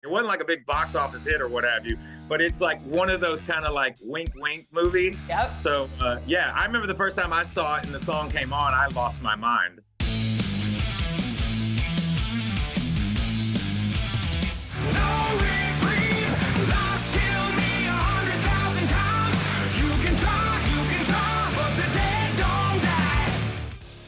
It wasn't like a big box office hit or what have you, but it's like one of those kind of like wink wink movies. Yep. So yeah, I remember the first time I saw it and the song came on, I lost my mind.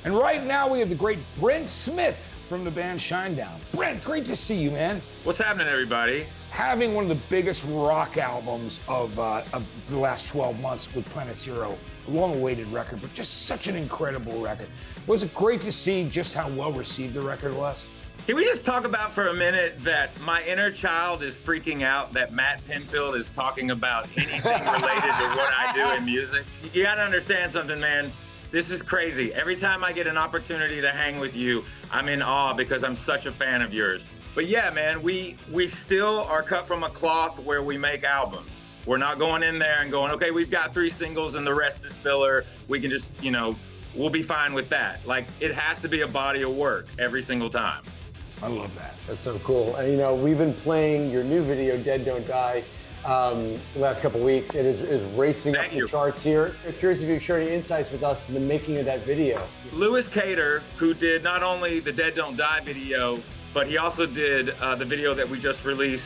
And right now we have the great Brent Smith from the band Shinedown. Brent, great to see you, man. What's happening, everybody? Having one of the biggest rock albums of the last 12 months with Planet Zero, a long-awaited record, but just such an incredible record. Was it great to see just how well received the record was? Can we just talk about for a minute that my inner child is freaking out that Matt Pinfield is talking about anything related to what I do in music? You gotta understand something, man. This is crazy. Every time I get an opportunity to hang with you, I'm in awe because I'm such a fan of yours. But yeah, man, we still are cut from a cloth where we make albums. We're not going in there and going, okay, we've got 3 singles and the rest is filler. We can just, we'll be fine with that. Like, it has to be a body of work every single time. I love that. That's so cool. And we've been playing your new video, Dead Don't Die, the last couple weeks. It is racing up the charts here. I'm curious if you could share any insights with us in the making of that video. Louis Cater, who did not only the Dead Don't Die video, but he also did the video that we just released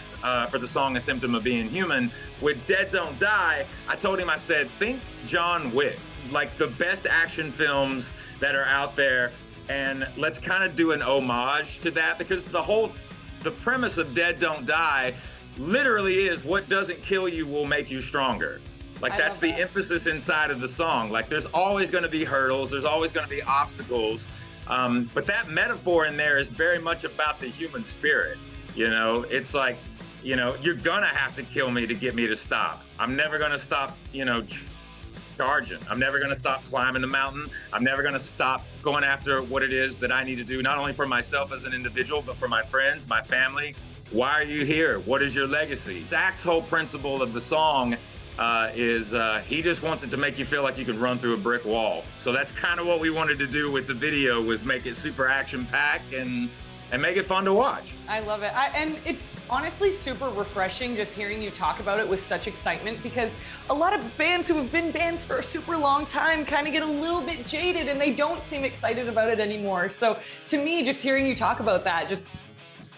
for the song A Symptom of Being Human. With Dead Don't Die, I told him, I said, think John Wick, like the best action films that are out there, and let's kind of do an homage to that, because the premise of Dead Don't Die literally is what doesn't kill you will make you stronger. Like, that's the emphasis inside of the song. Like, there's always gonna be hurdles, there's always gonna be obstacles, but that metaphor in there is very much about the human spirit. It's like, you're gonna have to kill me to get me to stop. I'm never gonna stop, charging. I'm never gonna stop climbing the mountain. I'm never gonna stop going after what it is that I need to do, not only for myself as an individual, but for my friends, my family. Why are you here? What is your legacy? Zach's whole principle of the song is he just wants it to make you feel like you could run through a brick wall. So that's kind of what we wanted to do with the video, was make it super action-packed and make it fun to watch. I love it. And it's honestly super refreshing just hearing you talk about it with such excitement, because a lot of bands who have been bands for a super long time kind of get a little bit jaded and they don't seem excited about it anymore. So to me, just hearing you talk about that just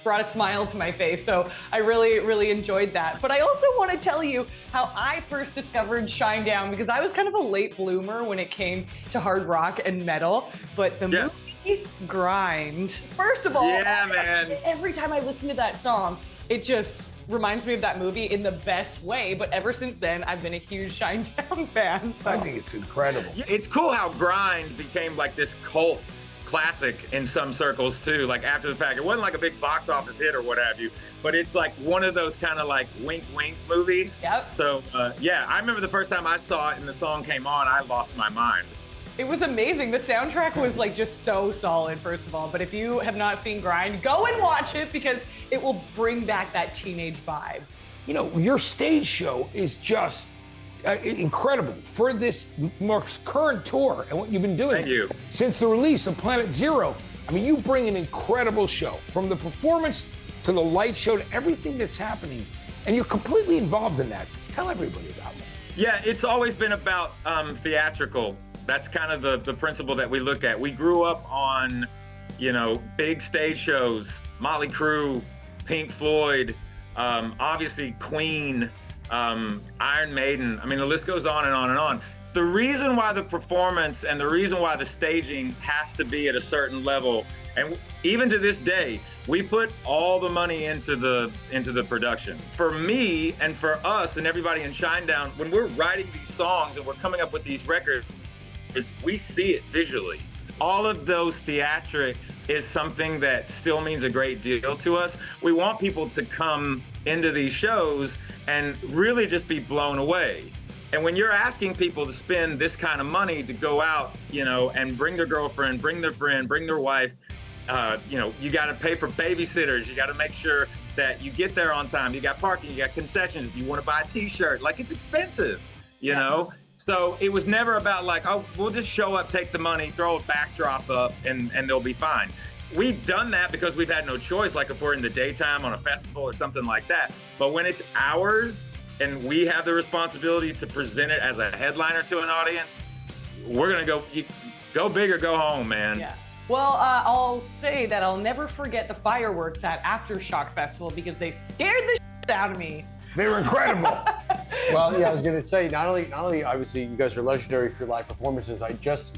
brought a smile to my face. So I really, really enjoyed that. But I also want to tell you how I first discovered Shinedown, because I was kind of a late bloomer when it came to hard rock and metal. But the movie Grind, first of all, man. Every time I listen to that song, it just reminds me of that movie in the best way. But ever since then, I've been a huge Shinedown fan. So. I think it's incredible. It's cool how Grind became like this cult classic in some circles too, like after the fact. It wasn't like a big box office hit or what have you, but it's like one of those kind of like wink wink movies. Yep. So yeah, I remember the first time I saw it and the song came on, I lost my mind. It was amazing. The soundtrack was like just so solid, first of all. But if you have not seen Grind, go and watch it, because it will bring back that teenage vibe. Your stage show is just incredible for this Mark's current tour and what you've been doing. Thank you. Since the release of Planet Zero. I mean, you bring an incredible show, from the performance to the light show to everything that's happening, and you're completely involved in that. Tell everybody about it. Yeah, it's always been about theatrical. That's kind of the principle that we look at. We grew up on, big stage shows, Motley Crue, Pink Floyd, obviously Queen, Iron Maiden. I mean, the list goes on and on and on. The reason why the performance and the reason why the staging has to be at a certain level, and even to this day, we put all the money into the production. For me and for us and everybody in Shinedown, when we're writing these songs and we're coming up with these records, we see it visually. All of those theatrics is something that still means a great deal to us. We want people to come into these shows and really just be blown away. And when you're asking people to spend this kind of money to go out, and bring their girlfriend, bring their friend, bring their wife, you got to pay for babysitters. You got to make sure that you get there on time. You got parking, you got concessions. If you want to buy a t-shirt, like, it's expensive, you know? So it was never about like, oh, we'll just show up, take the money, throw a backdrop up, and they'll be fine. we've done that because we've had no choice, like if we're in the daytime on a festival or something like that. But when it's ours and we have the responsibility to present it as a headliner to an audience, we're gonna go big or go home, man. Yeah. Well, I'll say that I'll never forget the fireworks at Aftershock Festival because they scared the shit out of me. They were incredible. Well, yeah, I was going to say, not only obviously you guys are legendary for your live performances,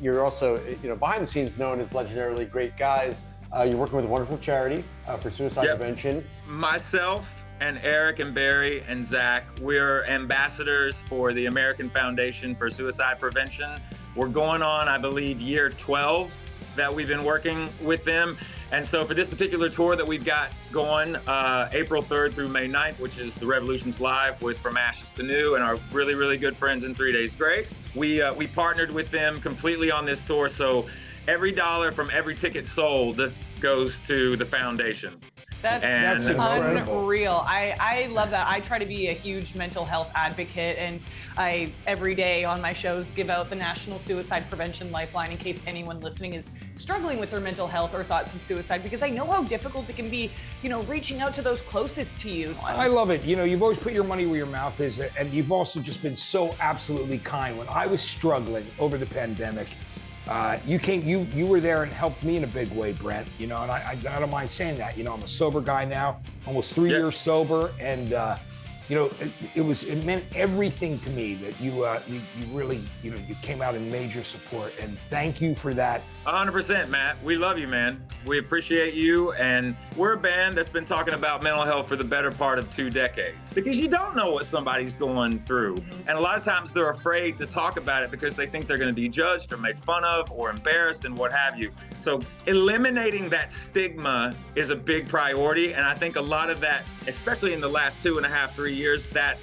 you're also, behind the scenes known as legendarily great guys. You're working with a wonderful charity for suicide prevention. Myself and Eric and Barry and Zach, we're ambassadors for the American Foundation for Suicide Prevention. We're going on, I believe, year 12 that we've been working with them. And so for this particular tour that we've got going, April 3rd through May 9th, which is the Revolutions Live with From Ashes to New and our really, really good friends in 3 Days Grace, we partnered with them completely on this tour. So every dollar from every ticket sold goes to the foundation. That's incredible. unreal. I love that. I try to be a huge mental health advocate, and I, every day on my shows, give out the National Suicide Prevention Lifeline in case anyone listening is struggling with their mental health or thoughts of suicide, because I know how difficult it can be, reaching out to those closest to you. I love it. You've always put your money where your mouth is, and you've also just been so absolutely kind. When I was struggling over the pandemic, you were there and helped me in a big way, Brent. And I don't mind saying that. I'm a sober guy now, almost 3 years sober, and it meant everything to me that you really you came out in major support, and thank you for that. 100%, Matt. We love you, man. We appreciate you, and we're a band that's been talking about mental health for the better part of 2 decades, because you don't know what somebody's going through. And a lot of times they're afraid to talk about it because they think they're going to be judged or made fun of or embarrassed and what have you. So eliminating that stigma is a big priority, and I think a lot of that, especially in the last 2.5, 3 years, that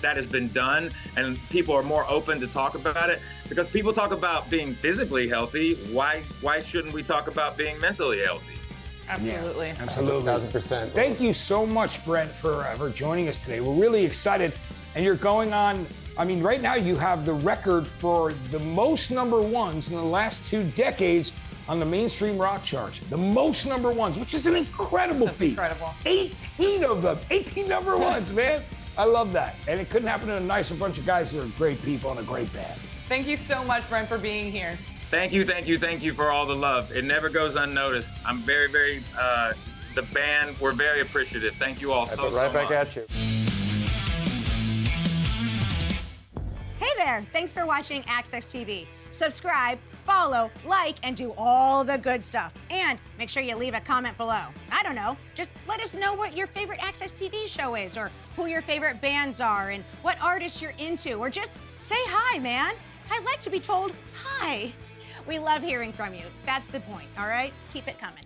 has been done, and people are more open to talk about it. Because people talk about being physically healthy, why shouldn't we talk about being mentally healthy? Absolutely. Yeah, absolutely. 1,000%. Thank you so much, Brent, for joining us today. We're really excited, and you're going on. I mean, right now you have the record for the most number ones in the last 2 decades on the mainstream rock charts. The most number ones, which is an incredible feat. Incredible. 18 of them, 18 number ones, man. I love that. And it couldn't happen to a nicer bunch of guys who are great people and a great band. Thank you so much, Brent, for being here. Thank you for all the love. It never goes unnoticed. I'm very, very, the band, we're very appreciative. Thank you all so much. Right back at you. Hey there, thanks for watching AXS TV. Subscribe, follow, like, and do all the good stuff. And make sure you leave a comment below. I don't know, just let us know what your favorite AXS TV show is, or who your favorite bands are, and what artists you're into, or just say hi, man. I like to be told hi. We love hearing from you. That's the point, all right? Keep it coming.